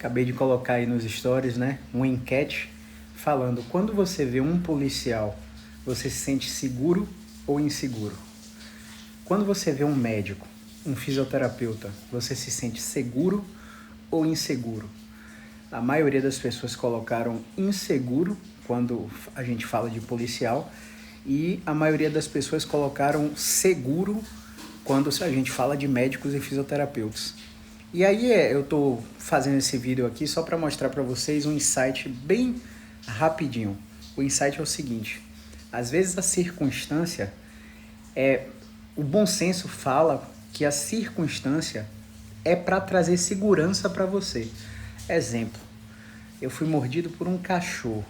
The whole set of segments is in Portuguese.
Acabei de colocar aí nos stories, né, uma enquete falando: quando você vê um policial, você se sente seguro ou inseguro? Quando você vê um médico, um fisioterapeuta, você se sente seguro ou inseguro? A maioria das pessoas colocaram inseguro quando a gente fala de policial e a maioria das pessoas colocaram seguro quando a gente fala de médicos e fisioterapeutas. E aí eu tô fazendo esse vídeo aqui só para mostrar para vocês um insight bem rapidinho. O insight é o seguinte: às vezes a circunstância o bom senso fala que a circunstância é para trazer segurança para você. Exemplo: eu fui mordido por um cachorro.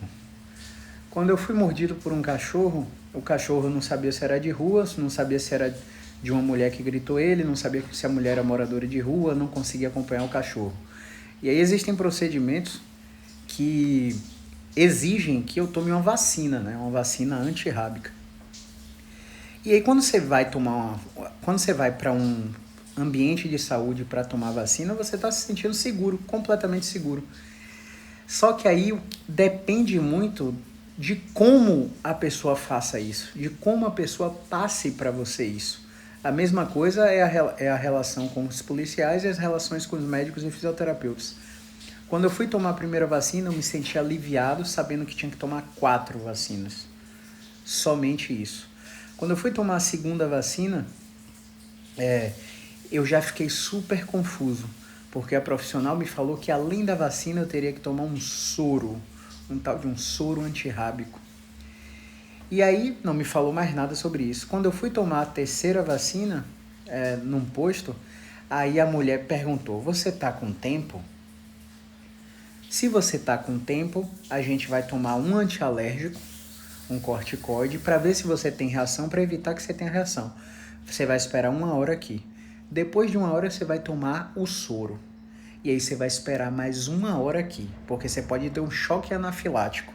Quando eu fui mordido por um cachorro, o cachorro não sabia se era de rua, não sabia se era de uma mulher que gritou ele, não sabia se a mulher era moradora de rua, não conseguia acompanhar o cachorro. E aí existem procedimentos que exigem que eu tome uma vacina, né? Uma vacina antirrábica. E aí quando você vai para um ambiente de saúde para tomar vacina, você está se sentindo seguro, completamente seguro. Só que aí depende muito de como a pessoa faça isso, de como a pessoa passe para você isso. A mesma coisa é a relação com os policiais e as relações com os médicos e fisioterapeutas. Quando eu fui tomar a primeira vacina, eu me senti aliviado sabendo que tinha que tomar 4 vacinas. Somente isso. Quando eu fui tomar a segunda vacina, eu já fiquei super confuso, porque a profissional me falou que além da vacina eu teria que tomar um soro, um tal de um soro antirrábico. E aí não me falou mais nada sobre isso. Quando eu fui tomar a terceira vacina, num posto, aí a mulher perguntou: você tá com tempo? Se você tá com tempo, a gente vai tomar um antialérgico, um corticoide, para ver se você tem reação, para evitar que você tenha reação. Você vai esperar 1 hora aqui. Depois de 1 hora você vai tomar o soro. E aí você vai esperar mais 1 hora aqui, porque você pode ter um choque anafilático.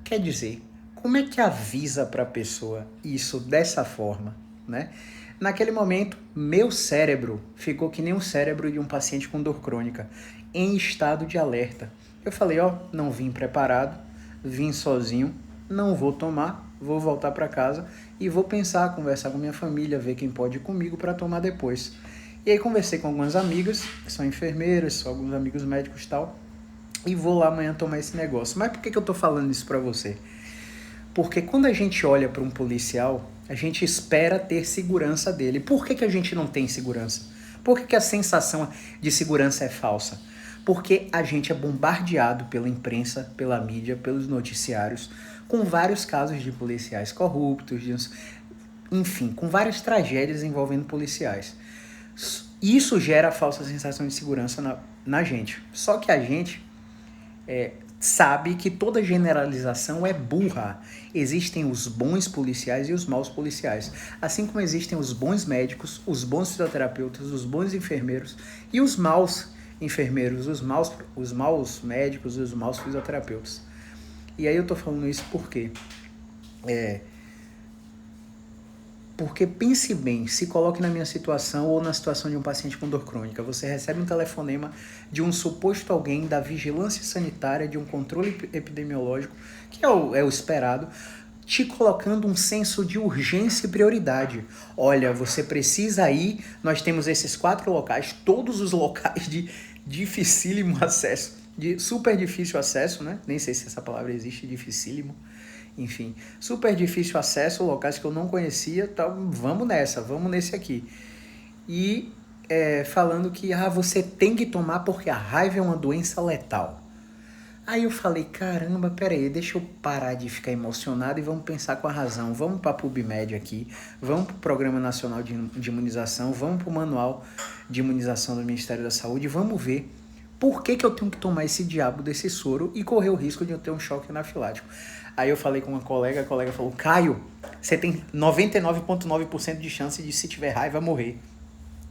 Quer dizer, como é que avisa para a pessoa isso dessa forma, né? Naquele momento, meu cérebro ficou que nem o cérebro de um paciente com dor crônica, em estado de alerta. Eu falei: não vim preparado, vim sozinho, não vou tomar, vou voltar para casa e vou pensar, conversar com minha família, ver quem pode ir comigo para tomar depois. E aí conversei com algumas amigas, que são enfermeiras, são alguns amigos médicos e tal, e vou lá amanhã tomar esse negócio. Mas por que eu tô falando isso para você? Porque quando a gente olha para um policial, a gente espera ter segurança dele. Por que a gente não tem segurança? Por que a sensação de segurança é falsa? Porque a gente é bombardeado pela imprensa, pela mídia, pelos noticiários, com vários casos de policiais corruptos, enfim, com várias tragédias envolvendo policiais. Isso gera a falsa sensação de segurança na gente. Só que a gente sabe que toda generalização é burra. Existem os bons policiais e os maus policiais. Assim como existem os bons médicos, os bons fisioterapeutas, os bons enfermeiros e os maus enfermeiros, os maus médicos e os maus fisioterapeutas. E aí eu tô falando isso por quê? Porque pense bem, se coloque na minha situação ou na situação de um paciente com dor crônica. Você recebe um telefonema de um suposto alguém da vigilância sanitária, de um controle epidemiológico, que é o esperado, te colocando um senso de urgência e prioridade. Olha, você precisa ir, nós temos esses 4 locais, todos os locais de dificílimo acesso, de super difícil acesso, né? Nem sei se essa palavra existe, dificílimo. Enfim, super difícil acesso, locais que eu não conhecia, então vamos nessa, vamos nesse aqui. E falando que você tem que tomar porque a raiva é uma doença letal. Aí eu falei: caramba, peraí, deixa eu parar de ficar emocionado e vamos pensar com a razão. Vamos para a PubMed aqui, vamos para o Programa Nacional de Imunização, vamos para o Manual de Imunização do Ministério da Saúde, vamos ver por que eu tenho que tomar esse diabo desse soro e correr o risco de eu ter um choque anafilático. Aí eu falei com uma colega, a colega falou: Caio, você tem 99,9% de chance de, se tiver raiva, morrer.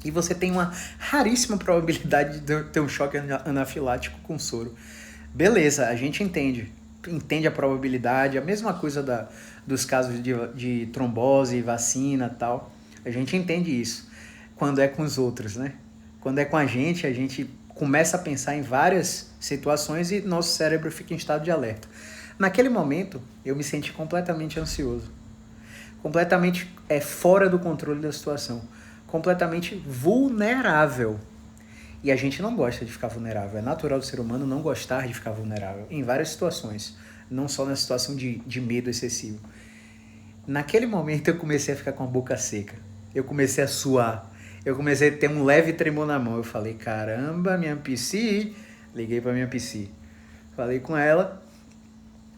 E você tem uma raríssima probabilidade de ter um choque anafilático com soro. Beleza, a gente entende a probabilidade, a mesma coisa dos casos de trombose, vacina e tal. A gente entende isso quando é com os outros, né? Quando é com a gente começa a pensar em várias situações e nosso cérebro fica em estado de alerta. Naquele momento, eu me senti completamente ansioso, completamente fora do controle da situação, completamente vulnerável. E a gente não gosta de ficar vulnerável. É natural do ser humano não gostar de ficar vulnerável em várias situações, não só na situação de medo excessivo. Naquele momento eu comecei a ficar com a boca seca, eu comecei a suar, eu comecei a ter um leve tremor na mão. Eu falei, caramba, minha psi, liguei para minha psi, falei com ela,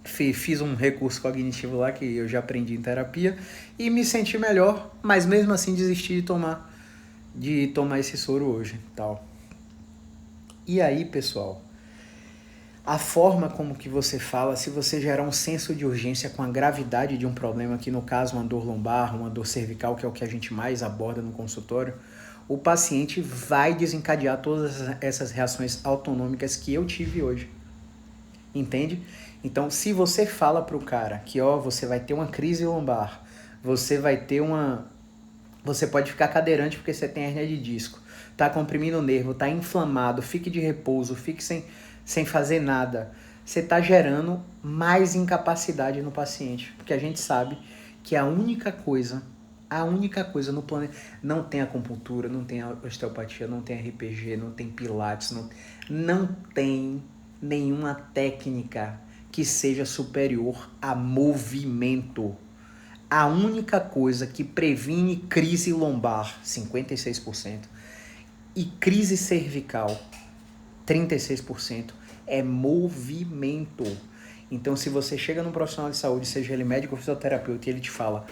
fiz um recurso cognitivo lá que eu já aprendi em terapia e me senti melhor, mas mesmo assim desisti de tomar esse soro hoje, tal. E aí, pessoal, a forma como que você fala, se você gerar um senso de urgência com a gravidade de um problema, que no caso uma dor lombar, uma dor cervical, que é o que a gente mais aborda no consultório, o paciente vai desencadear todas essas reações autonômicas que eu tive hoje. Entende? Então, se você fala para o cara que você vai ter uma crise lombar, você pode ficar cadeirante porque você tem hérnia de disco, tá comprimindo o nervo, tá inflamado, fique de repouso, fique sem fazer nada. Você tá gerando mais incapacidade no paciente, porque a gente sabe que a única coisa no planeta, não tem acupuntura, não tem osteopatia, não tem RPG, não tem pilates, não tem nenhuma técnica que seja superior a movimento. A única coisa que previne crise lombar, 56%, e crise cervical, 36%, é movimento. Então, se você chega num profissional de saúde, seja ele médico ou fisioterapeuta, e ele te fala,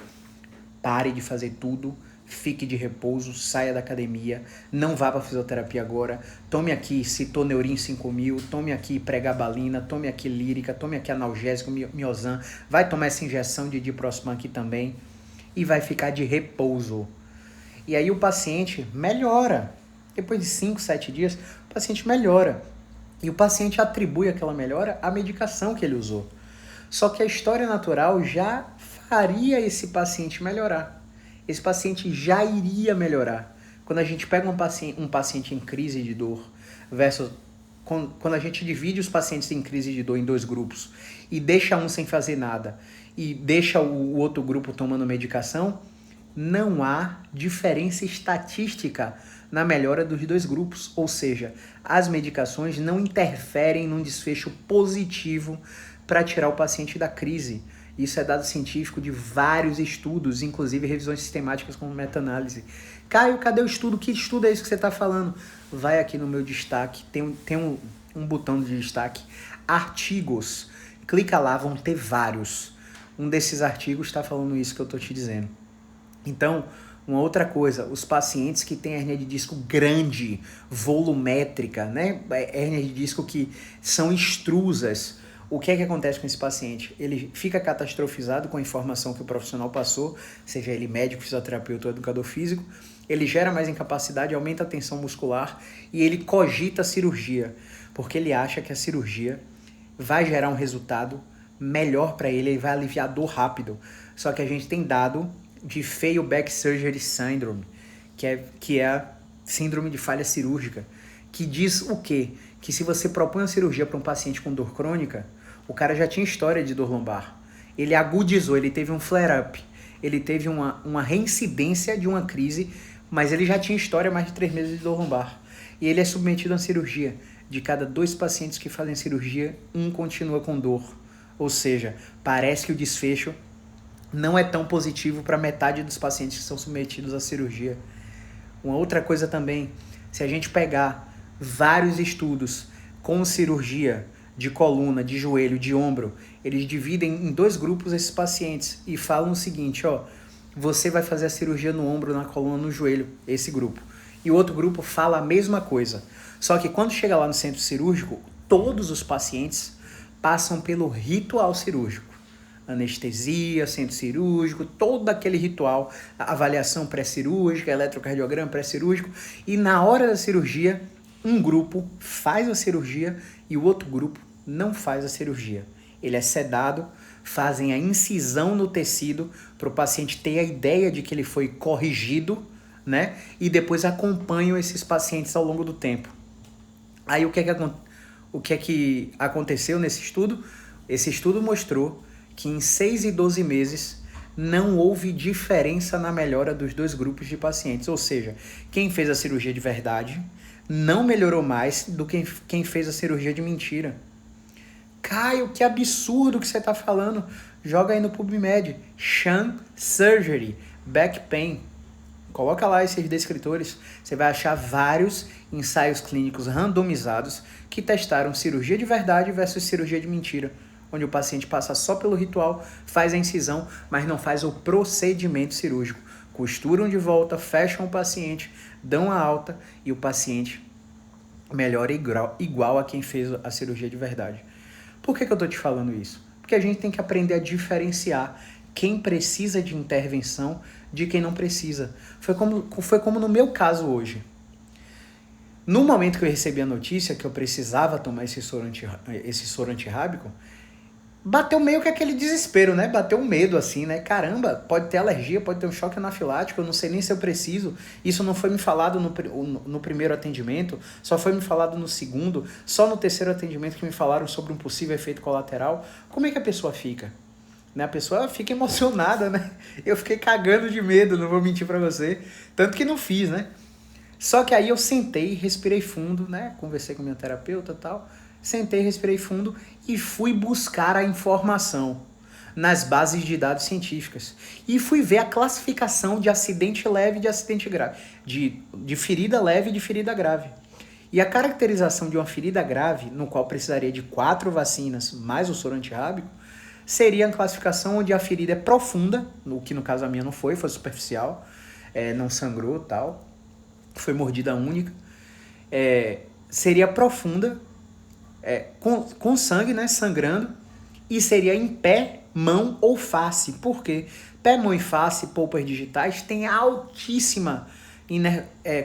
pare de fazer tudo, fique de repouso, saia da academia, não vá para fisioterapia agora, tome aqui Citoneurin 5000, tome aqui pregabalina, tome aqui lírica, tome aqui analgésico, miozan, vai tomar essa injeção de diprospan aqui também e vai ficar de repouso. E aí o paciente melhora. Depois de 5, 7 dias, o paciente melhora. E o paciente atribui aquela melhora à medicação que ele usou. Só que a história natural já faria esse paciente melhorar. Esse paciente já iria melhorar. Quando a gente pega um paciente em crise de dor versus quando a gente divide os pacientes em crise de dor em 2 grupos e deixa um sem fazer nada e deixa o outro grupo tomando medicação, não há diferença estatística na melhora dos 2 grupos. Ou seja, as medicações não interferem num desfecho positivo para tirar o paciente da crise. Isso é dado científico de vários estudos, inclusive revisões sistemáticas como meta-análise. Caio, cadê o estudo? Que estudo é isso que você está falando? Vai aqui no meu destaque, tem um botão de destaque, artigos. Clica lá, vão ter vários. Um desses artigos está falando isso que eu estou te dizendo. Então, uma outra coisa, os pacientes que têm hérnia de disco grande, volumétrica, né? Hérnia de disco que são extrusas, o que é que acontece com esse paciente? Ele fica catastrofizado com a informação que o profissional passou, seja ele médico, fisioterapeuta ou educador físico, ele gera mais incapacidade, aumenta a tensão muscular e ele cogita a cirurgia, porque ele acha que a cirurgia vai gerar um resultado melhor para ele vai aliviar a dor rápido. Só que a gente tem dado de fail back surgery syndrome, que é a síndrome de falha cirúrgica, que diz o quê? Que se você propõe uma cirurgia para um paciente com dor crônica, o cara já tinha história de dor lombar, ele agudizou, ele teve um flare-up, ele teve uma reincidência de uma crise, mas ele já tinha história mais de 3 meses de dor lombar, e ele é submetido a uma cirurgia. De cada 2 pacientes que fazem cirurgia, 1 continua com dor, ou seja, parece que o desfecho não é tão positivo para metade dos pacientes que são submetidos à cirurgia. Uma outra coisa também, se a gente pegar vários estudos com cirurgia de coluna, de joelho, de ombro, eles dividem em 2 grupos esses pacientes e falam o seguinte, você vai fazer a cirurgia no ombro, na coluna, no joelho, esse grupo. E o outro grupo fala a mesma coisa. Só que quando chega lá no centro cirúrgico, todos os pacientes passam pelo ritual cirúrgico. Anestesia, centro cirúrgico, todo aquele ritual, avaliação pré-cirúrgica, eletrocardiograma pré-cirúrgico, e na hora da cirurgia, um grupo faz a cirurgia e o outro grupo não faz a cirurgia. Ele é sedado, fazem a incisão no tecido para o paciente ter a ideia de que ele foi corrigido, né? E depois acompanham esses pacientes ao longo do tempo. Aí o que é que aconteceu nesse estudo? Esse estudo mostrou que em 6 e 12 meses não houve diferença na melhora dos dois grupos de pacientes. Ou seja, quem fez a cirurgia de verdade não melhorou mais do que quem fez a cirurgia de mentira. Caio, que absurdo que você está falando. Joga aí no PubMed. Sham Surgery, Back Pain. Coloca lá esses descritores. Você vai achar vários ensaios clínicos randomizados que testaram cirurgia de verdade versus cirurgia de mentira, onde o paciente passa só pelo ritual, faz a incisão, mas não faz o procedimento cirúrgico. Costuram de volta, fecham o paciente, dão a alta e o paciente melhora igual a quem fez a cirurgia de verdade. Por que eu estou te falando isso? Porque a gente tem que aprender a diferenciar quem precisa de intervenção de quem não precisa. Foi como no meu caso hoje. No momento que eu recebi a notícia que eu precisava tomar esse soro antirrábico, bateu meio que aquele desespero, né? Bateu um medo assim, né? Caramba, pode ter alergia, pode ter um choque anafilático, eu não sei nem se eu preciso. Isso não foi me falado no primeiro atendimento, só foi me falado no segundo, só no terceiro atendimento que me falaram sobre um possível efeito colateral. Como é que a pessoa fica? Né? A pessoa fica emocionada, né? Eu fiquei cagando de medo, não vou mentir pra você. Tanto que não fiz, né? Só que aí eu sentei, respirei fundo, né? Conversei com minha terapeuta e tal. Sentei, respirei fundo e fui buscar a informação nas bases de dados científicas. E fui ver a classificação de acidente leve e de acidente grave. De ferida leve e de ferida grave. E a caracterização de uma ferida grave, no qual precisaria de 4 vacinas mais o soro antirrábico, seria a classificação onde a ferida é profunda, o que no caso a minha não foi superficial, não sangrou tal, foi mordida única, seria profunda, com sangue, né, sangrando, e seria em pé, mão ou face. Por quê? Pé, mão e face, polpas digitais, tem altíssima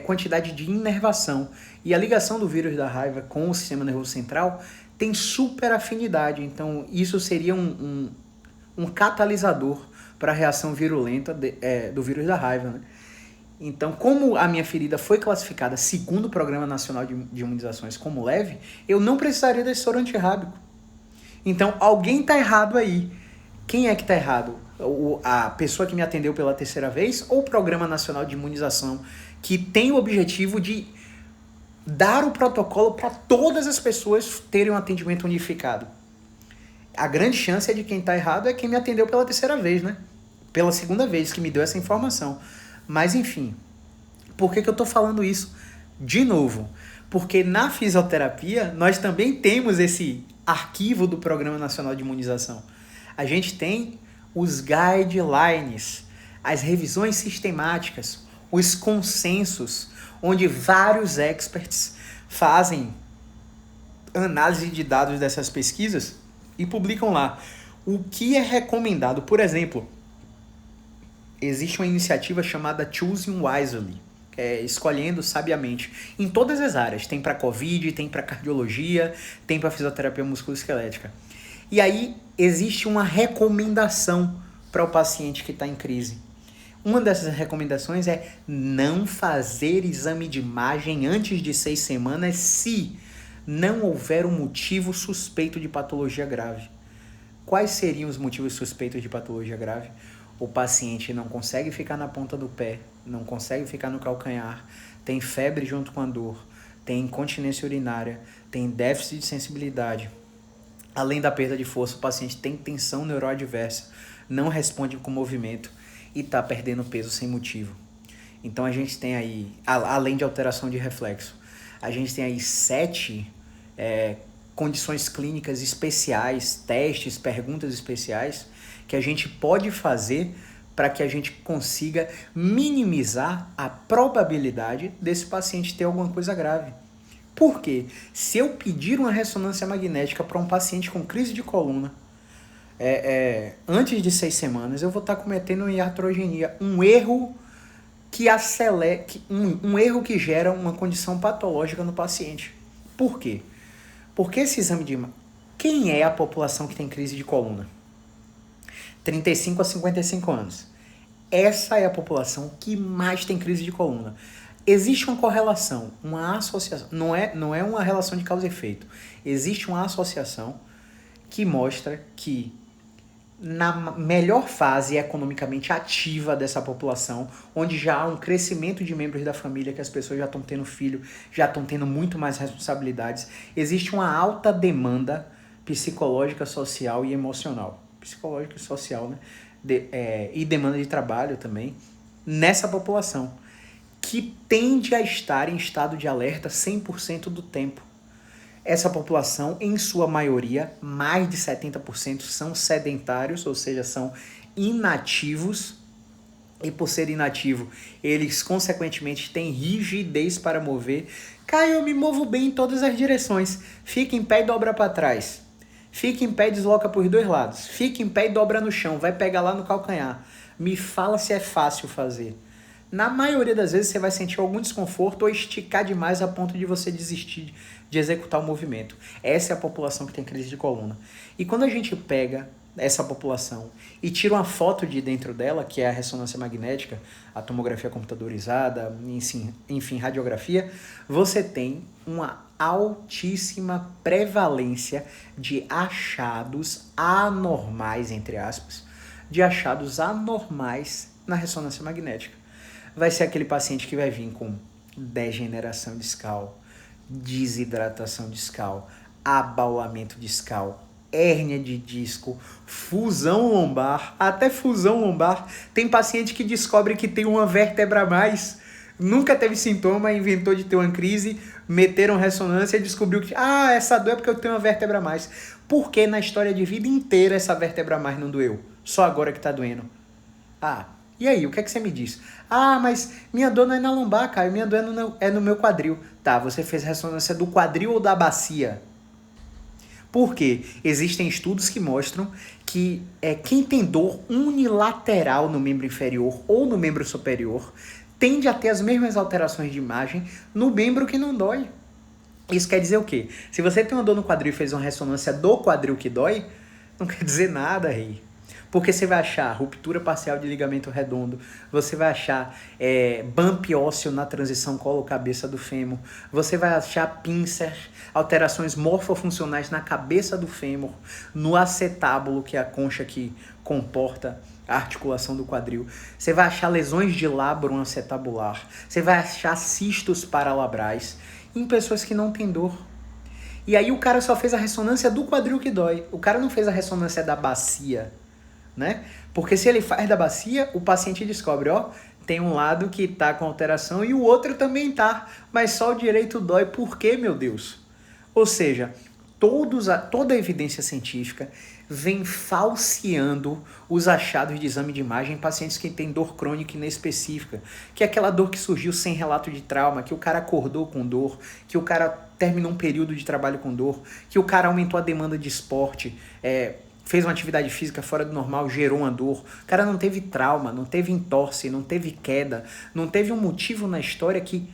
quantidade de inervação. E a ligação do vírus da raiva com o sistema nervoso central tem super afinidade. Então, isso seria um catalisador para a reação virulenta do vírus da raiva, né? Então, como a minha ferida foi classificada segundo o Programa Nacional de Imunizações como leve, eu não precisaria desse soro antirrábico. Então, alguém está errado aí. Quem é que está errado? A pessoa que me atendeu pela terceira vez ou o Programa Nacional de Imunização, que tem o objetivo de dar o protocolo para todas as pessoas terem um atendimento unificado? A grande chance é de quem está errado é quem me atendeu pela terceira vez, né? Pela segunda vez que me deu essa informação. Mas enfim, por que eu estou falando isso? De novo, porque na fisioterapia nós também temos esse arquivo do Programa Nacional de Imunização. A gente tem os guidelines, as revisões sistemáticas, os consensos, onde vários experts fazem análise de dados dessas pesquisas e publicam lá o que é recomendado. Por exemplo, existe uma iniciativa chamada Choosing Wisely, escolhendo sabiamente, em todas as áreas. Tem para COVID, tem para cardiologia, tem para fisioterapia musculoesquelética. E aí existe uma recomendação para o paciente que está em crise. Uma dessas recomendações é não fazer exame de imagem antes de 6 semanas se não houver um motivo suspeito de patologia grave. Quais seriam os motivos suspeitos de patologia grave? O paciente não consegue ficar na ponta do pé, não consegue ficar no calcanhar, tem febre junto com a dor, tem incontinência urinária, tem déficit de sensibilidade. Além da perda de força, o paciente tem tensão neuroadversa, não responde com movimento e está perdendo peso sem motivo. Então a gente tem aí, além de alteração de reflexo, a gente tem aí 7 condições clínicas especiais, testes, perguntas especiais que a gente pode fazer para que a gente consiga minimizar a probabilidade desse paciente ter alguma coisa grave. Por quê? Se eu pedir uma ressonância magnética para um paciente com crise de coluna antes de 6 semanas, eu vou estar cometendo uma iatrogenia, um erro que acelera, um erro que gera uma condição patológica no paciente. Por quê? Porque esse exame de... Quem é a população que tem crise de coluna? 35 a 55 anos. Essa é a população que mais tem crise de coluna. Existe uma correlação, uma associação, não é uma relação de causa e efeito. Existe uma associação que mostra que na melhor fase economicamente ativa dessa população, onde já há um crescimento de membros da família, que as pessoas já estão tendo filho, já estão tendo muito mais responsabilidades, existe uma alta demanda psicológica, social e emocional. Psicológica e social, né? E demanda de trabalho também, nessa população, que tende a estar em estado de alerta 100% do tempo. Essa população, em sua maioria, mais de 70% são sedentários, ou seja, são inativos, e por ser inativo, eles consequentemente têm rigidez para mover. Caio, eu me movo bem em todas as direções. Fica em pé e dobra para trás. Fica em pé e desloca por dois lados. Fica em pé e dobra no chão, vai pegar lá no calcanhar. Me fala se é fácil fazer. Na maioria das vezes você vai sentir algum desconforto ou esticar demais a ponto de você desistir de executar o movimento. Essa é a população que tem crise de coluna. E quando a gente pega essa população e tira uma foto de dentro dela, que é a ressonância magnética, a tomografia computadorizada, enfim, radiografia, você tem uma altíssima prevalência de achados anormais, entre aspas, de achados anormais na ressonância magnética. Vai ser aquele paciente que vai vir com degeneração discal, desidratação discal, abaulamento discal, hérnia de disco, fusão lombar, até fusão lombar. Tem paciente que descobre que tem uma vértebra a mais, nunca teve sintoma, inventou de ter uma crise, meteram ressonância e descobriu que essa dor é porque eu tenho uma vértebra a mais. Porque na história de vida inteira essa vértebra a mais não doeu? Só agora que tá doendo. E aí, o que é que você me diz? Mas minha dor não é na lombar, Caio, minha dor é no meu quadril. Tá, você fez ressonância do quadril ou da bacia? Porque existem estudos que mostram que quem tem dor unilateral no membro inferior ou no membro superior tende a ter as mesmas alterações de imagem no membro que não dói. Isso quer dizer o quê? Se você tem uma dor no quadril e fez uma ressonância do quadril que dói, não quer dizer nada, rei. Porque você vai achar ruptura parcial de ligamento redondo, você vai achar bump ósseo na transição colo-cabeça do fêmur, você vai achar pincer, alterações morfofuncionais na cabeça do fêmur, no acetábulo, que é a concha que comporta a articulação do quadril. Você vai achar lesões de labrum acetabular, você vai achar cistos paralabrais em pessoas que não têm dor. E aí o cara só fez a ressonância do quadril que dói, o cara não fez a ressonância da bacia, né? Porque se ele faz da bacia, o paciente descobre, tem um lado que tá com alteração e o outro também tá, mas só o direito dói. Por quê, meu Deus? Ou seja, toda a evidência científica vem falseando os achados de exame de imagem em pacientes que têm dor crônica inespecífica, que é aquela dor que surgiu sem relato de trauma, que o cara acordou com dor, que o cara terminou um período de trabalho com dor, que o cara aumentou a demanda de esporte, fez uma atividade física fora do normal, gerou uma dor. O cara não teve trauma, não teve entorse, não teve queda, não teve um motivo na história que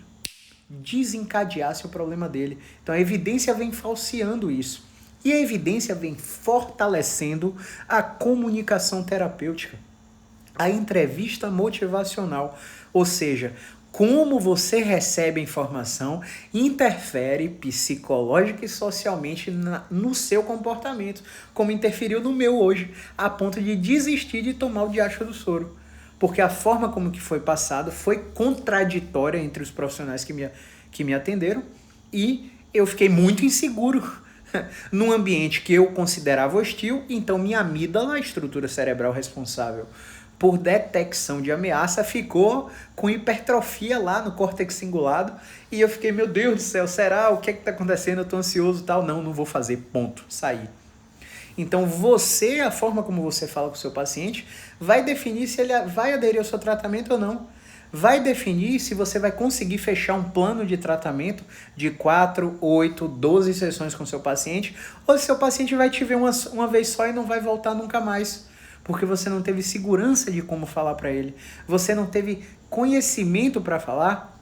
desencadeasse o problema dele. Então a evidência vem falseando isso. E a evidência vem fortalecendo a comunicação terapêutica, a entrevista motivacional. Ou seja, como você recebe a informação interfere psicológica e socialmente no seu comportamento, como interferiu no meu hoje, a ponto de desistir de tomar o diacho do soro. Porque a forma como que foi passado foi contraditória entre os profissionais que me atenderam e eu fiquei muito inseguro num ambiente que eu considerava hostil. Então minha amígdala, a estrutura cerebral responsável por detecção de ameaça, ficou com hipertrofia lá no córtex cingulado e eu fiquei, meu Deus do céu, será? O que é que está acontecendo? Eu estou ansioso e tal. Não vou fazer, ponto, saí. Então a forma como você fala com o seu paciente, vai definir se ele vai aderir ao seu tratamento ou não. Vai definir se você vai conseguir fechar um plano de tratamento de 4, 8, 12 sessões com o seu paciente, ou se seu paciente vai te ver uma vez só e não vai voltar nunca mais. Porque você não teve segurança de como falar para ele. Você não teve conhecimento para falar.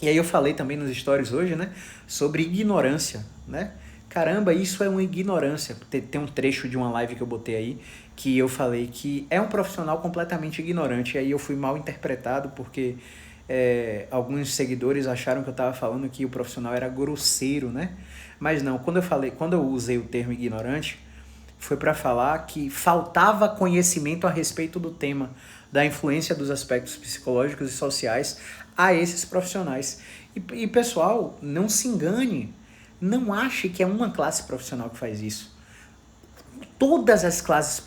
E aí eu falei também nos stories hoje, né? Sobre ignorância, né? Caramba, isso é uma ignorância. Tem um trecho de uma live que eu botei aí, que eu falei que é um profissional completamente ignorante. E aí eu fui mal interpretado, porque Alguns seguidores acharam que eu estava falando que o profissional era grosseiro, né? Mas não, quando eu usei o termo ignorante, foi para falar que faltava conhecimento a respeito do tema, da influência dos aspectos psicológicos e sociais a esses profissionais. E pessoal, não se engane, não ache que é uma classe profissional que faz isso. Todas as classes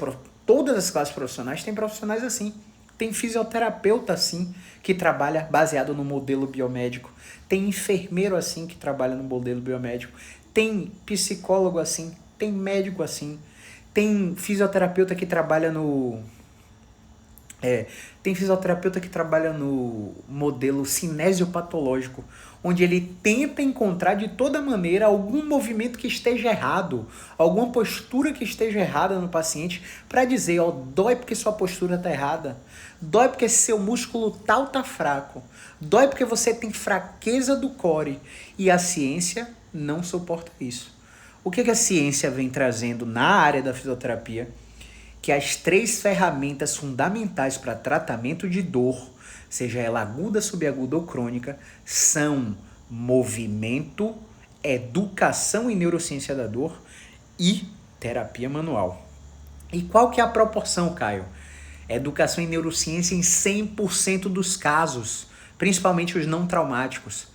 profissionais têm profissionais assim. Tem fisioterapeuta assim, que trabalha baseado no modelo biomédico. Tem enfermeiro assim, que trabalha no modelo biomédico. Tem psicólogo assim, tem médico assim. Tem fisioterapeuta que trabalha no... tem fisioterapeuta que trabalha no modelo cinesiopatológico, onde ele tenta encontrar de toda maneira algum movimento que esteja errado, alguma postura que esteja errada no paciente, para dizer, ó, dói porque sua postura está errada, dói porque seu músculo tal tá fraco, dói porque você tem fraqueza do core, e a ciência não suporta isso. O que a ciência vem trazendo na área da fisioterapia? Que as 3 ferramentas fundamentais para tratamento de dor, seja ela aguda, subaguda ou crônica, são movimento, educação em neurociência da dor e terapia manual. E qual que é a proporção, Caio? Educação em neurociência em 100% dos casos, principalmente os não traumáticos.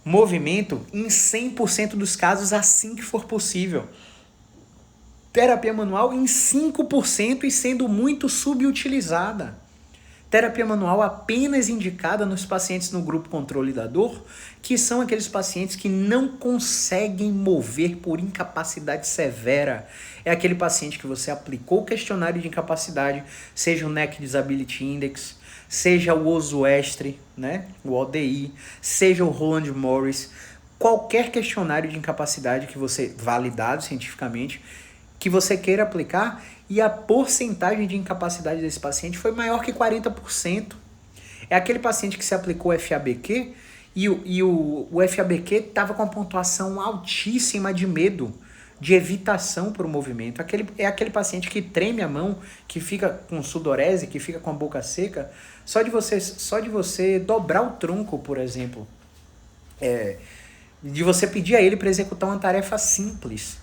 Movimento em 100% dos casos assim que for possível. Terapia manual em 5% e sendo muito subutilizada. Terapia manual apenas indicada nos pacientes no grupo controle da dor, que são aqueles pacientes que não conseguem mover por incapacidade severa. É aquele paciente que você aplicou o questionário de incapacidade, seja o Neck Disability Index, seja o OSUESTRE, né, o ODI, seja o Roland Morris, qualquer questionário de incapacidade que você, validado cientificamente, que você queira aplicar, e a porcentagem de incapacidade desse paciente foi maior que 40%. É aquele paciente que se aplicou FABQ e o FABQ estava com uma pontuação altíssima de medo, de evitação para o movimento. É aquele paciente que treme a mão, que fica com sudorese, que fica com a boca seca, só de você dobrar o tronco, por exemplo. De você pedir a ele para executar uma tarefa simples.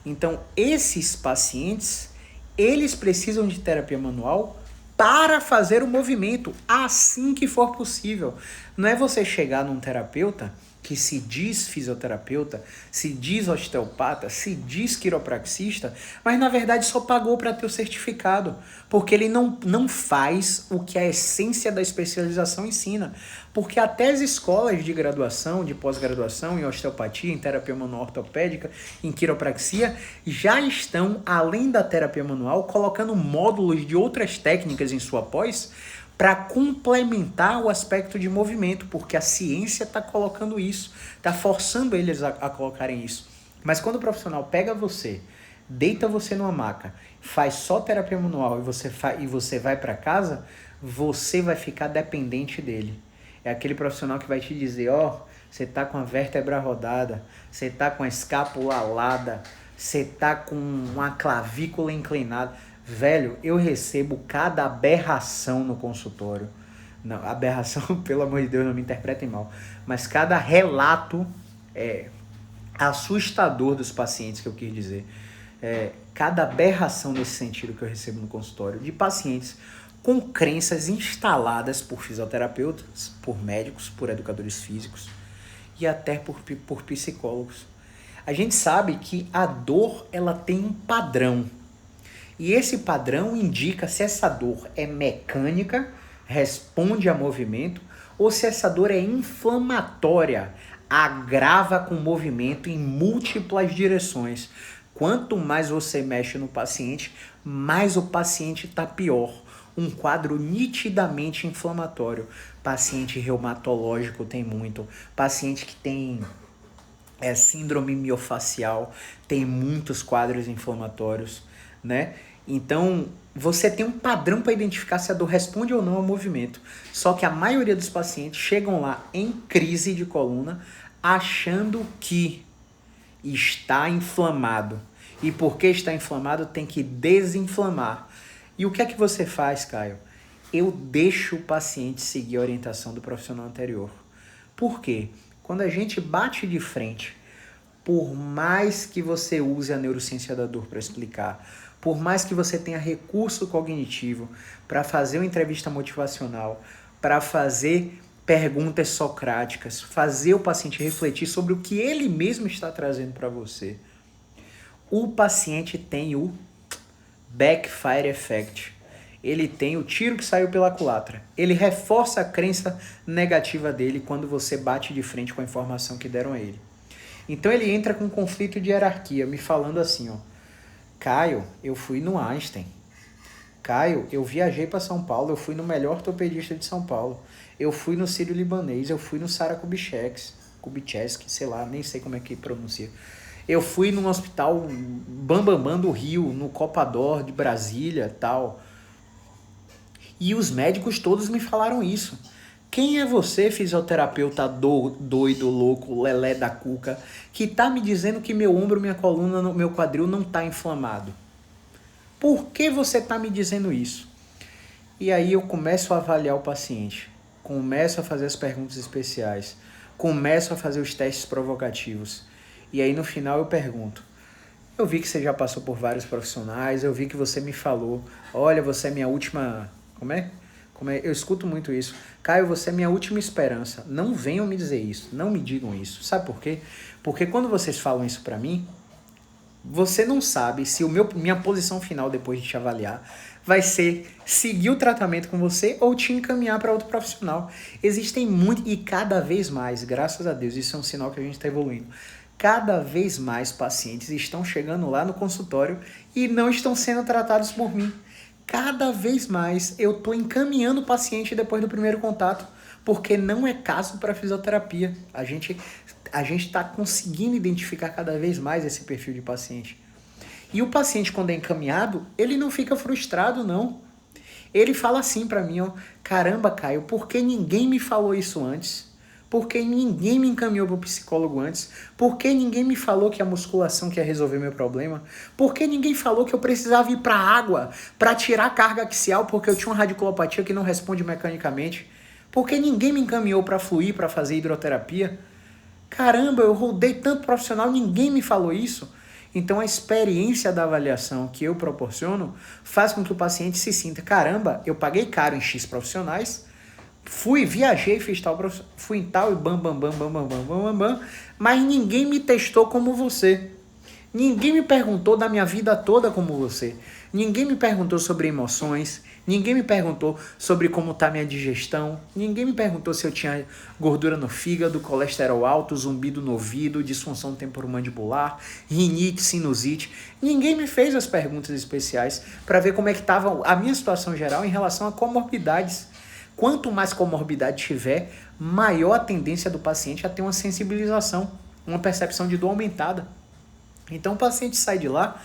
Então, esses pacientes, eles precisam de terapia manual para fazer o movimento assim que for possível. Não é você chegar num terapeuta que se diz fisioterapeuta, se diz osteopata, se diz quiropraxista, mas na verdade só pagou para ter o certificado, porque ele não faz o que a essência da especialização ensina. Porque até as escolas de graduação, de pós-graduação em osteopatia, em terapia manual ortopédica, em quiropraxia, já estão, além da terapia manual, colocando módulos de outras técnicas em sua pós, para complementar o aspecto de movimento, porque a ciência está colocando isso, está forçando eles a colocarem isso. Mas quando o profissional pega você, deita você numa maca, faz só terapia manual e você vai para casa, você vai ficar dependente dele. É aquele profissional que vai te dizer, ó, você tá com a vértebra rodada, você tá com a escápula alada, você tá com uma clavícula inclinada. Velho, eu recebo cada aberração no consultório. Não, aberração, pelo amor de Deus, não me interpretem mal. Mas cada relato assustador dos pacientes, que eu quis dizer. Cada aberração nesse sentido que eu recebo no consultório, de pacientes com crenças instaladas por fisioterapeutas, por médicos, por educadores físicos e até por psicólogos. A gente sabe que a dor, ela tem um padrão. E esse padrão indica se essa dor é mecânica, responde a movimento, ou se essa dor é inflamatória, agrava com movimento em múltiplas direções. Quanto mais você mexe no paciente, mais o paciente está pior. Um quadro nitidamente inflamatório. Paciente reumatológico tem muito. Paciente que tem síndrome miofacial tem muitos quadros inflamatórios, né? Então, você tem um padrão para identificar se a dor responde ou não ao movimento. Só que a maioria dos pacientes chegam lá em crise de coluna achando que está inflamado. E porque está inflamado, tem que desinflamar. E o que é que você faz, Caio? eu deixo o paciente seguir a orientação do profissional anterior. Por quê? Quando a gente bate de frente, por mais que você use a neurociência da dor para explicar, por mais que você tenha recurso cognitivo para fazer uma entrevista motivacional, para fazer perguntas socráticas, fazer o paciente refletir sobre o que ele mesmo está trazendo para você, o paciente tem o backfire effect. Ele tem o tiro que saiu pela culatra. Ele reforça a crença negativa dele quando você bate de frente com a informação que deram a ele. Então ele entra com um conflito de hierarquia, me falando assim, ó: Caio, eu fui no Einstein. Caio, eu viajei para São Paulo, eu fui no melhor ortopedista de São Paulo. Eu fui no Sírio-Libanês, eu fui no Sara Kubitschek, sei lá, nem sei como é que pronuncia. Eu fui num hospital Bambambam do Rio, no Copador de Brasília, tal. E os médicos todos me falaram isso. Quem é você, fisioterapeuta doido, louco, lelé da cuca, que tá me dizendo que meu ombro, minha coluna, meu quadril não tá inflamado? Por que você tá me dizendo isso? E aí eu começo a avaliar o paciente, começo a fazer as perguntas especiais, começo a fazer os testes provocativos. E aí no final eu pergunto: eu vi que você já passou por vários profissionais, eu vi que você me falou, olha, você é minha última... Como é? Eu escuto muito isso. Caio, você é minha última esperança. Não venham me dizer isso, não me digam isso. Sabe por quê? Porque quando vocês falam isso pra mim, você não sabe se minha posição final depois de te avaliar vai ser seguir o tratamento com você ou te encaminhar para outro profissional. Existem muito, e cada vez mais, graças a Deus, isso é um sinal que a gente está evoluindo, cada vez mais pacientes estão chegando lá no consultório e não estão sendo tratados por mim. Cada vez mais eu estou encaminhando o paciente depois do primeiro contato, porque não é caso para fisioterapia. A gente está conseguindo identificar cada vez mais esse perfil de paciente. E o paciente, quando é encaminhado, ele não fica frustrado, não. Ele fala assim para mim, ó: caramba, Caio, por que ninguém me falou isso antes? Por que ninguém me encaminhou para o psicólogo antes? Por que ninguém me falou que a musculação quer resolver meu problema? Por que ninguém falou que eu precisava ir para a água para tirar a carga axial porque eu tinha uma radiculopatia que não responde mecanicamente? Por que ninguém me encaminhou para fluir, para fazer hidroterapia? Caramba, eu rodei tanto profissional, ninguém me falou isso. Então a experiência da avaliação que eu proporciono faz com que o paciente se sinta: caramba, eu paguei caro em X profissionais, viajei, fui em tal e bam, mas ninguém me testou como você. Ninguém me perguntou da minha vida toda como você. Ninguém me perguntou sobre emoções. Ninguém me perguntou sobre como está minha digestão. Ninguém me perguntou se eu tinha gordura no fígado, colesterol alto, zumbido no ouvido, disfunção temporomandibular, rinite, sinusite. Ninguém me fez as perguntas especiais para ver como é que estava a minha situação geral em relação a comorbidades. Quanto mais comorbidade tiver, maior a tendência do paciente a ter uma sensibilização, uma percepção de dor aumentada. Então o paciente sai de lá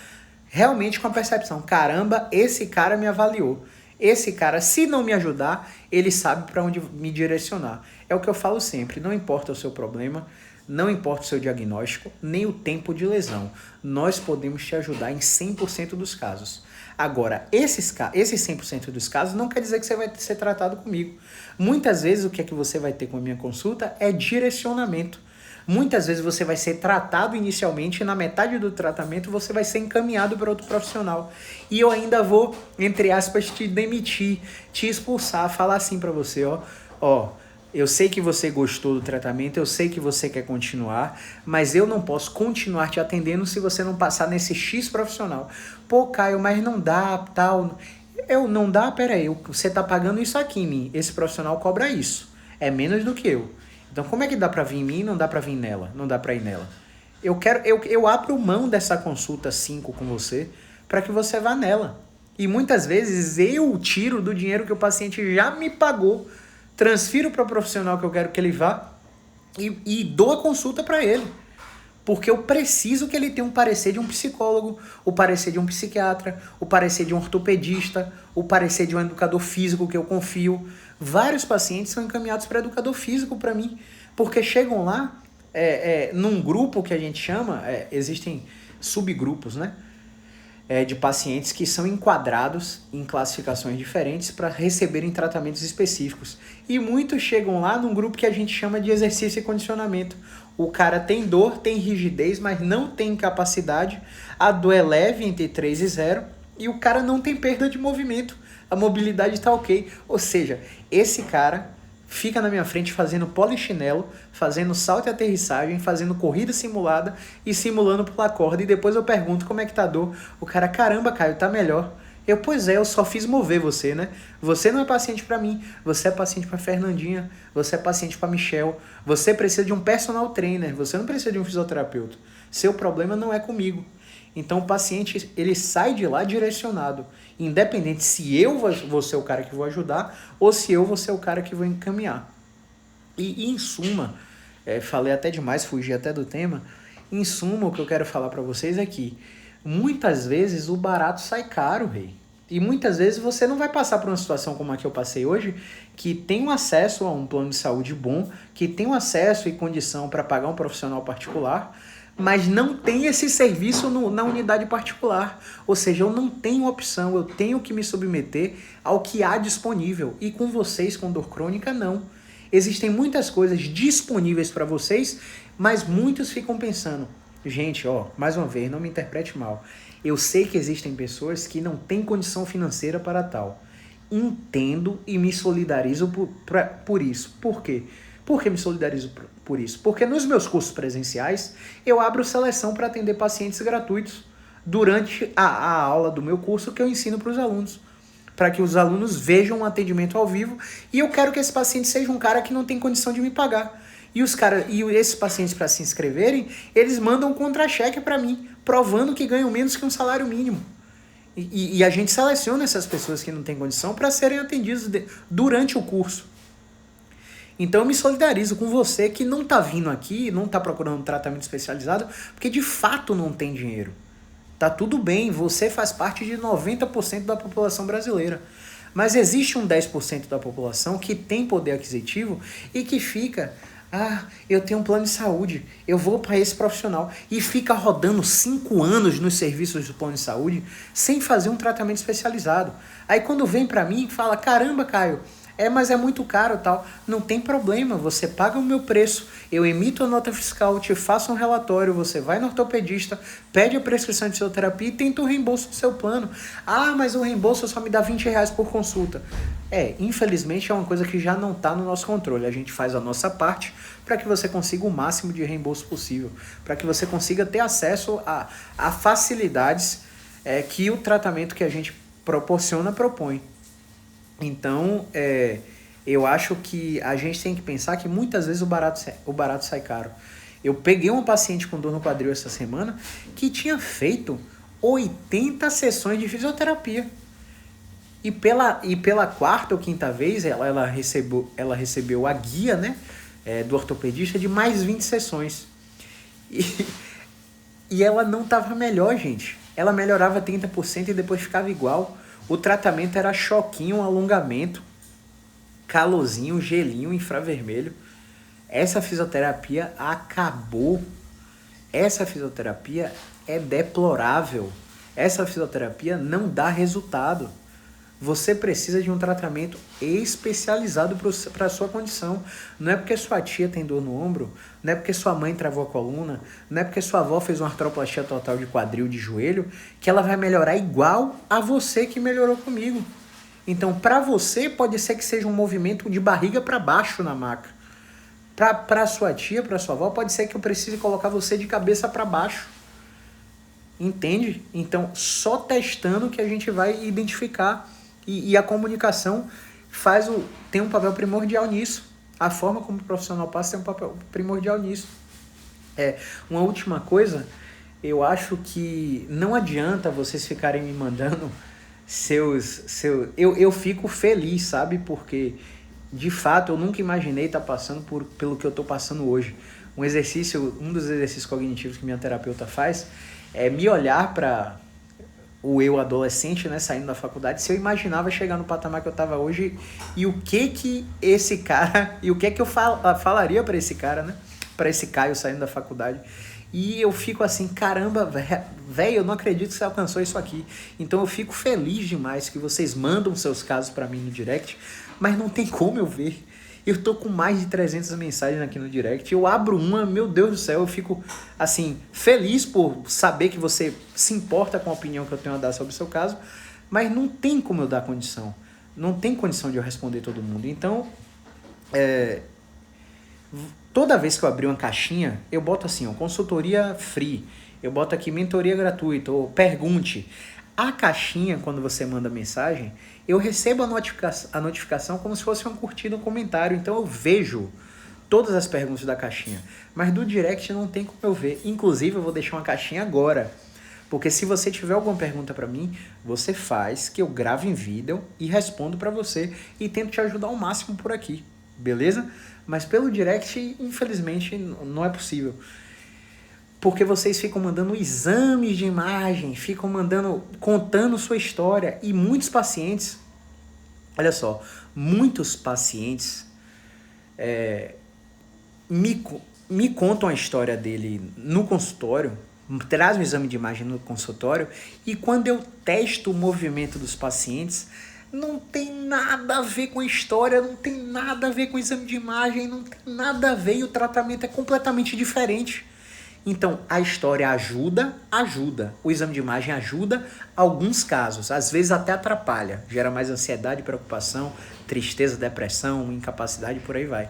realmente com a percepção: caramba, esse cara me avaliou. Esse cara, se não me ajudar, ele sabe para onde me direcionar. É o que eu falo sempre: não importa o seu problema, não importa o seu diagnóstico, nem o tempo de lesão. Nós podemos te ajudar em 100% dos casos. Agora, esses 100% dos casos não quer dizer que você vai ser tratado comigo. Muitas vezes o que é que você vai ter com a minha consulta é direcionamento. Muitas vezes você vai ser tratado inicialmente e na metade do tratamento você vai ser encaminhado para outro profissional. E eu ainda vou, entre aspas, te demitir, te expulsar, falar assim para você, ó, eu sei que você gostou do tratamento, eu sei que você quer continuar, mas eu não posso continuar te atendendo se você não passar nesse X profissional. Pô, Caio, mas não dá, tal. Não dá, peraí, você tá pagando isso aqui em mim, esse profissional cobra isso, é menos do que eu. Então como é que dá para vir em mim e não dá para vir nela? Não dá para ir nela. Eu abro mão dessa consulta 5 com você para que você vá nela. E muitas vezes eu tiro do dinheiro que o paciente já me pagou, transfiro para o profissional que eu quero que ele vá e dou a consulta para ele. Porque eu preciso que ele tenha um parecer de um psicólogo, o parecer de um psiquiatra, o parecer de um ortopedista, o parecer de um educador físico que eu confio. Vários pacientes são encaminhados para educador físico para mim, porque chegam lá num grupo que a gente chama, existem subgrupos, né? de pacientes que são enquadrados em classificações diferentes para receberem tratamentos específicos. E muitos chegam lá num grupo que a gente chama de exercício e condicionamento. O cara tem dor, tem rigidez, mas não tem capacidade. A dor é leve, entre 3 e 0, e o cara não tem perda de movimento. A mobilidade está ok. Ou seja, esse cara fica na minha frente fazendo polichinelo, fazendo salto e aterrissagem, fazendo corrida simulada e simulando pular corda. E depois eu pergunto como é que tá a dor. O cara, caramba, Caio, tá melhor. Pois é, eu só fiz mover você, né? Você não é paciente para mim, você é paciente para Fernandinha, você é paciente para Michel, você precisa de um personal trainer, você não precisa de um fisioterapeuta. Seu problema não é comigo. Então o paciente, ele sai de lá direcionado, independente se eu vou ser o cara que vou ajudar ou se eu vou ser o cara que vou encaminhar. E em suma, falei até demais, fugi até do tema, em suma o que eu quero falar para vocês é que muitas vezes o barato sai caro, rei. E muitas vezes você não vai passar por uma situação como a que eu passei hoje, que tem um acesso a um plano de saúde bom, que tem um acesso e condição para pagar um profissional particular, mas não tem esse serviço na unidade particular. Ou seja, eu não tenho opção, eu tenho que me submeter ao que há disponível. E com vocês, com dor crônica, não. Existem muitas coisas disponíveis para vocês, mas muitos ficam pensando, gente, mais uma vez, não me interprete mal. Eu sei que existem pessoas que não têm condição financeira para tal. Entendo e me solidarizo por isso. Por quê? Por que me solidarizo por isso? Porque nos meus cursos presenciais, eu abro seleção para atender pacientes gratuitos durante a aula do meu curso que eu ensino para os alunos. Para que os alunos vejam um atendimento ao vivo. E eu quero que esse paciente seja um cara que não tem condição de me pagar. E esses pacientes, para se inscreverem, eles mandam um contra-cheque para mim, provando que ganham menos que um salário mínimo. E a gente seleciona essas pessoas que não têm condição para serem atendidas durante o curso. Então eu me solidarizo com você que não está vindo aqui, não está procurando um tratamento especializado, porque de fato não tem dinheiro. Tá tudo bem, você faz parte de 90% da população brasileira. Mas existe um 10% da população que tem poder aquisitivo e que fica... eu tenho um plano de saúde, eu vou para esse profissional e fica rodando 5 anos nos serviços do plano de saúde sem fazer um tratamento especializado. Aí quando vem para mim, fala, caramba, Caio, mas é muito caro tal. Não tem problema, você paga o meu preço, eu emito a nota fiscal, te faço um relatório, você vai no ortopedista, pede a prescrição de fisioterapia e tenta o reembolso do seu plano. Mas o reembolso só me dá R$20 por consulta. Infelizmente é uma coisa que já não está no nosso controle. A gente faz a nossa parte para que você consiga o máximo de reembolso possível, para que você consiga ter acesso a facilidades que o tratamento que a gente propõe. Então, eu acho que a gente tem que pensar que muitas vezes o barato sai caro. Eu peguei uma paciente com dor no quadril essa semana que tinha feito 80 sessões de fisioterapia. E pela quarta ou quinta vez, ela recebeu a guia, né, do ortopedista de mais 20 sessões. E ela não estava melhor, gente. Ela melhorava 30% e depois ficava igual. O tratamento era choquinho, alongamento, calorzinho, gelinho, infravermelho. Essa fisioterapia acabou. Essa fisioterapia é deplorável. Essa fisioterapia não dá resultado. Você precisa de um tratamento especializado para a sua condição. Não é porque sua tia tem dor no ombro, não é porque sua mãe travou a coluna, não é porque sua avó fez uma artroplastia total de quadril, de joelho, que ela vai melhorar igual a você que melhorou comigo. Então, para você, pode ser que seja um movimento de barriga para baixo na maca. Para sua tia, para sua avó, pode ser que eu precise colocar você de cabeça para baixo. Entende? Então, só testando que a gente vai identificar. E a comunicação tem um papel primordial nisso. A forma como o profissional passa tem um papel primordial nisso. Uma última coisa, eu acho que não adianta vocês ficarem me mandando eu fico feliz, sabe? Porque, de fato, eu nunca imaginei estar passando pelo que eu estou passando hoje. Um dos exercícios cognitivos que minha terapeuta faz é me olhar para o eu adolescente, né, saindo da faculdade, se eu imaginava chegar no patamar que eu estava hoje e o que esse cara, e o que eu falaria para esse cara, né, para esse Caio saindo da faculdade. E eu fico assim, caramba, velho, eu não acredito que você alcançou isso aqui. Então eu fico feliz demais que vocês mandam seus casos para mim no direct, mas não tem como eu ver. Eu tô com mais de 300 mensagens aqui no direct. Eu abro uma, meu Deus do céu, eu fico, assim, feliz por saber que você se importa com a opinião que eu tenho a dar sobre o seu caso, mas não tem como eu dar condição. Não tem condição de eu responder todo mundo. Então, toda vez que eu abrir uma caixinha, eu boto assim, ó, consultoria free. Eu boto aqui mentoria gratuita, ou pergunte. A caixinha, quando você manda mensagem, eu recebo a notificação como se fosse uma curtida, um comentário. Então eu vejo todas as perguntas da caixinha. Mas do direct não tem como eu ver. Inclusive, eu vou deixar uma caixinha agora. Porque se você tiver alguma pergunta para mim, você faz, que eu gravo em vídeo e respondo para você. E tento te ajudar ao máximo por aqui. Beleza? Mas pelo direct, infelizmente, não é possível. Porque vocês ficam mandando exames de imagem, ficam contando sua história. E muitos pacientes, olha só, muitos pacientes me contam a história dele no consultório, traz um exame de imagem no consultório, e quando eu testo o movimento dos pacientes, não tem nada a ver com a história, não tem nada a ver com o exame de imagem, não tem nada a ver, e o tratamento é completamente diferente. Então, a história ajuda. O exame de imagem ajuda alguns casos. Às vezes até atrapalha. Gera mais ansiedade, preocupação, tristeza, depressão, incapacidade, por aí vai.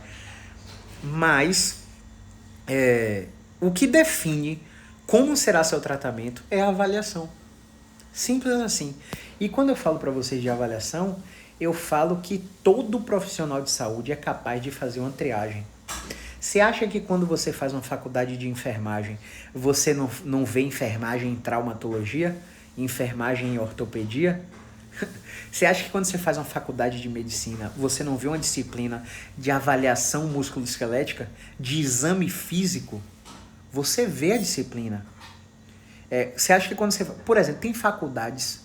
Mas, o que define como será seu tratamento é a avaliação. Simples assim. E quando eu falo para vocês de avaliação, eu falo que todo profissional de saúde é capaz de fazer uma triagem. Você acha que quando você faz uma faculdade de enfermagem, você não vê enfermagem em traumatologia? Enfermagem em ortopedia? Você acha que quando você faz uma faculdade de medicina, você não vê uma disciplina de avaliação musculoesquelética, de exame físico? Você vê a disciplina. Você acha que quando você... Por exemplo, tem faculdades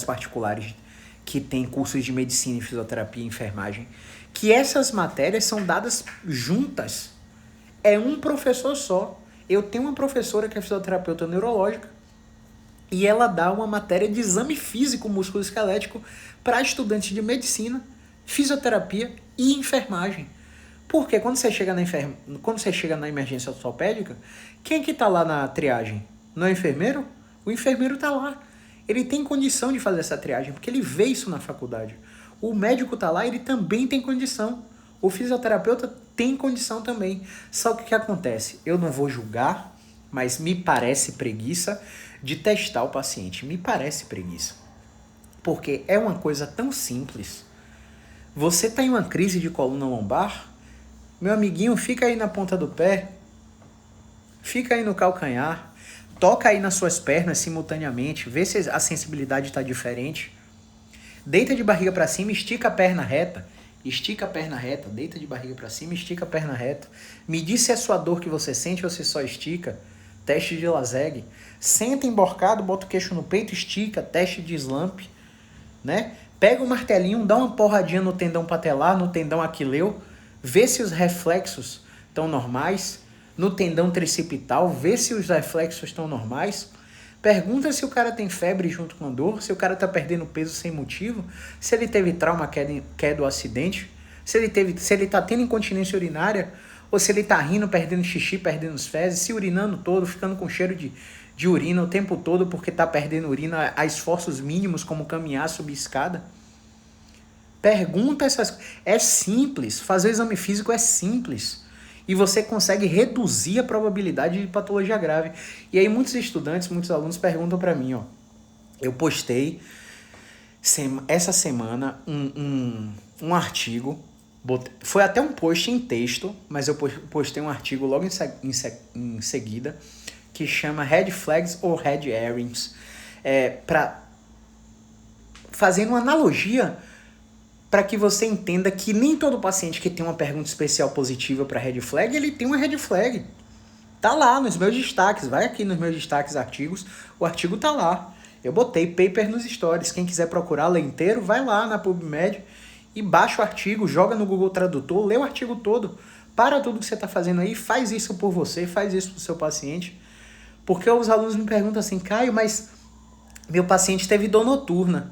particulares que tem cursos de medicina, fisioterapia e enfermagem, que essas matérias são dadas juntas. É um professor só. Eu tenho uma professora que é fisioterapeuta neurológica e ela dá uma matéria de exame físico musculoesquelético para estudantes de medicina, fisioterapia e enfermagem. Porque quando você chega na emergência ortopédica, quem é que está lá na triagem? Não é o enfermeiro? O enfermeiro está lá. Ele tem condição de fazer essa triagem, porque ele vê isso na faculdade. O médico está lá, ele também tem condição. O fisioterapeuta tem condição também. Só que o que acontece? Eu não vou julgar, mas me parece preguiça de testar o paciente. Me parece preguiça. Porque é uma coisa tão simples. Você tem uma crise de coluna lombar? Meu amiguinho, fica aí na ponta do pé. Fica aí no calcanhar. Toca aí nas suas pernas simultaneamente. Vê se a sensibilidade está diferente. Deita de barriga para cima, estica a perna reta. Estica a perna reta, deita de barriga para cima, estica a perna reta. Me diz se é sua dor que você sente ou se só estica. Teste de Lazegue. Senta emborcado, bota o queixo no peito, estica. Teste de Slump, né? Pega o martelinho, dá uma porradinha no tendão patelar, no tendão aquileu. Vê se os reflexos estão normais. No tendão tricipital, vê se os reflexos estão normais. Pergunta se o cara tem febre junto com a dor, se o cara tá perdendo peso sem motivo, se ele teve trauma, queda ou acidente, se ele tá tendo incontinência urinária, ou se ele tá rindo, perdendo xixi, perdendo as fezes, se urinando todo, ficando com cheiro de urina o tempo todo porque tá perdendo urina a esforços mínimos como caminhar, subir escada. Pergunta essas coisas. É simples, fazer o exame físico é simples. E você consegue reduzir a probabilidade de patologia grave. E aí muitos estudantes, muitos alunos perguntam para mim, ó. Eu postei essa semana um artigo, foi até um post em texto, mas eu postei um artigo logo em seguida, que chama Red Flags ou Red Herrings, fazendo uma analogia para que você entenda que nem todo paciente que tem uma pergunta especial positiva para red flag, ele tem uma red flag. Tá lá nos meus destaques, vai aqui nos meus destaques artigos, o artigo tá lá. Eu botei paper nos stories, quem quiser procurar, ler inteiro, vai lá na PubMed e baixa o artigo, joga no Google Tradutor, lê o artigo todo, Para tudo que você está fazendo aí, faz isso por você, faz isso pro seu paciente. Porque os alunos me perguntam assim, Caio, mas meu paciente teve dor noturna.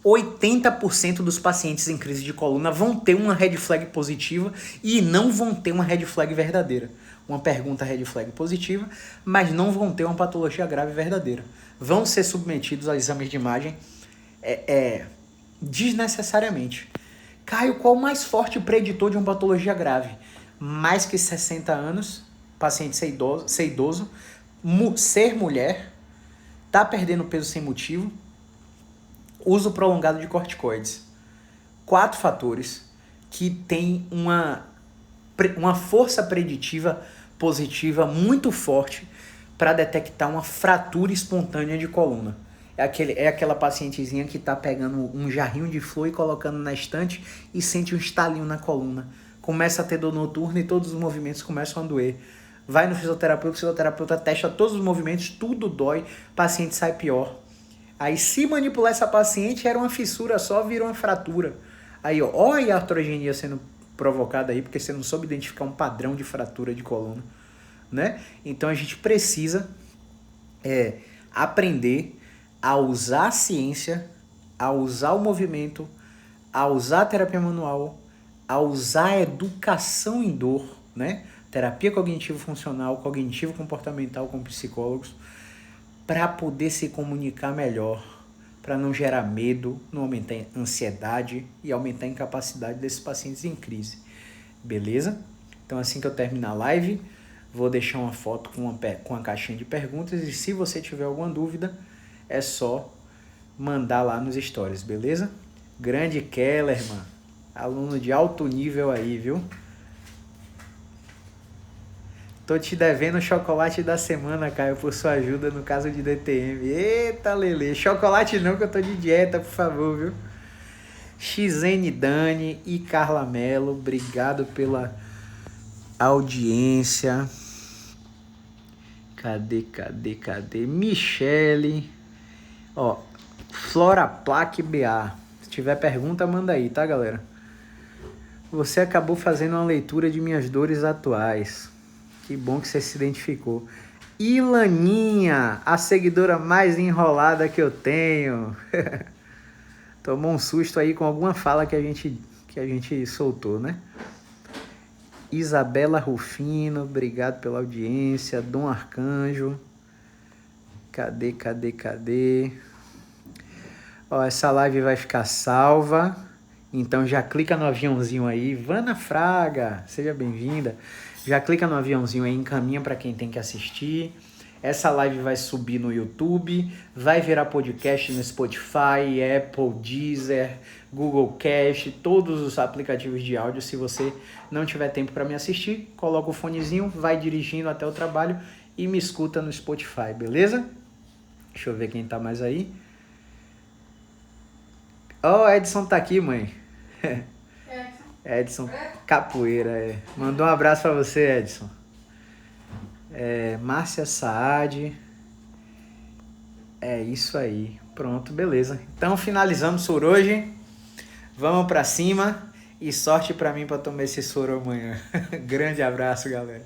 80% dos pacientes em crise de coluna vão ter uma red flag positiva e não vão ter uma red flag verdadeira. Uma pergunta red flag positiva, mas não vão ter uma patologia grave verdadeira. Vão ser submetidos a exames de imagem desnecessariamente. Caio, qual o mais forte preditor de uma patologia grave? Mais que 60 anos, paciente ser idoso, ser mulher, tá perdendo peso sem motivo, uso prolongado de corticoides. 4 fatores que têm uma força preditiva positiva muito forte para detectar uma fratura espontânea de coluna. É aquela pacientezinha que está pegando um jarrinho de flor e colocando na estante e sente um estalinho na coluna. Começa a ter dor noturna e todos os movimentos começam a doer. Vai no fisioterapeuta, o fisioterapeuta testa todos os movimentos, tudo dói, o paciente sai pior. Aí se manipular essa paciente, era uma fissura só, virou uma fratura. Aí olha a artrogenia sendo provocada aí, porque você não soube identificar um padrão de fratura de coluna, né? Então a gente precisa aprender a usar a ciência, a usar o movimento, a usar a terapia manual, a usar a educação em dor, né? Terapia cognitivo-funcional, cognitivo-comportamental com psicólogos, para poder se comunicar melhor, para não gerar medo, não aumentar a ansiedade e aumentar a incapacidade desses pacientes em crise. Beleza? Então assim que eu terminar a live, vou deixar uma foto com a caixinha de perguntas e se você tiver alguma dúvida, é só mandar lá nos stories, beleza? Grande Kellerman, aluno de alto nível aí, viu? Tô te devendo o chocolate da semana, Caio, por sua ajuda no caso de DTM. Eita, Lelê. Chocolate não, que eu tô de dieta, por favor, viu? XN Dani e Carla Mello, obrigado pela audiência. Cadê? Michele. Ó, Flora Plaque BA. Se tiver pergunta, manda aí, tá, galera? Você acabou fazendo uma leitura de minhas dores atuais. Que bom que você se identificou. Ilaninha, a seguidora mais enrolada que eu tenho. Tomou um susto aí com alguma fala que a gente soltou, né? Isabela Rufino, obrigado pela audiência. Dom Arcanjo. Cadê? Ó, essa live vai ficar salva. Então já clica no aviãozinho aí. Vana Fraga, seja bem-vinda. Já clica no aviãozinho aí, encaminha para quem tem que assistir. Essa live vai subir no YouTube, vai virar podcast no Spotify, Apple, Deezer, Google Cast, todos os aplicativos de áudio. Se você não tiver tempo para me assistir, coloca o fonezinho, vai dirigindo até o trabalho e me escuta no Spotify, beleza? Deixa eu ver quem tá mais aí. Ó, Edson tá aqui, mãe. Edson Capoeira, Mandou um abraço pra você, Edson. Márcia Saad. É isso aí. Pronto, beleza. Então finalizamos por hoje. Vamos pra cima. E sorte pra mim pra tomar esse soro amanhã. Grande abraço, galera.